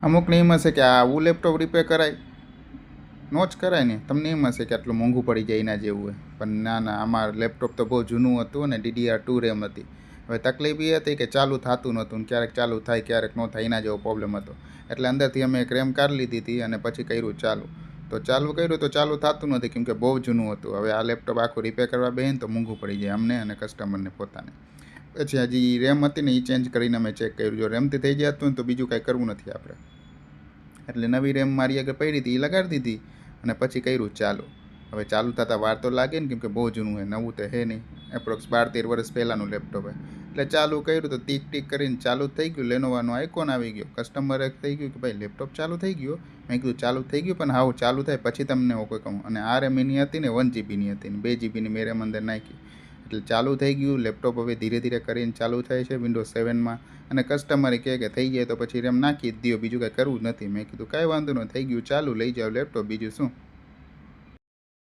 અમુકને એમ હશે કે આવું લેપટોપ રિપેર કરાય, નો જ કરાય ને. તમને એમ હશે કે આટલું મોંઘું પડી જાય એના જેવું હોય, પણ ના ના, આમાં લેપટોપ તો બહુ જૂનું હતું ને DDR2 રેમ હતી. હવે તકલીફ એ હતી કે ચાલુ થતું નહોતું ને ક્યારેક ચાલુ થાય ક્યારેક ન થાય, એના જેવો પ્રોબ્લેમ હતો. એટલે અંદરથી અમે એક રેમ કાઢી લીધી હતી અને પછી કર્યું ચાલુ. તો ચાલુ કર્યું તો ચાલુ થતું નથી કેમ કે બહુ જૂનું હતું. હવે આ લેપટોપ આખું રિપેર કરવા બેહીને તો મોંઘું પડી જાય અમને અને કસ્ટમરને પોતાને. પછી હજી રેમ હતી ને એ ચેન્જ કરીને અમે ચેક કર્યું. જો રેમથી થઈ જતું ને તો બીજું કાંઈ કરવું નથી આપણે. એટલે નવી રેમ મારી આગળ પડી હતી, એ લગાડી દીધી અને પછી કર્યું ચાલુ. હવે ચાલુ થતાં વાર તો લાગે ને, કેમ કે બહુ જૂનું છે, નવું તો હે નહીં. એપ્રોક્સ 12-13 વર્ષ પહેલાંનું લેપટોપ છે. એટલે ચાલુ કર્યું તો ટીક ટીક કરીને ચાલુ થઈ ગયું. લેનોવાનો આઇકોન આવી ગયો. કસ્ટમરે થઈ ગયું કે ભાઈ લેપટોપ ચાલુ થઈ ગયું. મેં કીધું ચાલુ થઈ ગયું, પણ હાવ ચાલુ થાય પછી તમને કોઈ કહું. અને આ રેમ એની હતી ને 1 GB હતી ને 2 GB મેં રેમ અંદર નાખી. એટલે ચાલુ થઈ ગયું લેપટોપ. હવે ધીરે ધીરે કરીને ચાલુ થાય છે વિન્ડોઝ 7માં. અને કસ્ટમરે કહે કે થઈ જાય તો પછી રેમ નાખી જ દો, બીજું કાંઈ કરવું જ નથી. મેં કીધું કાંઈ વાંધો નહીં, થઈ ગયું ચાલુ, લઈ જાઓ લેપટોપ, બીજું શું.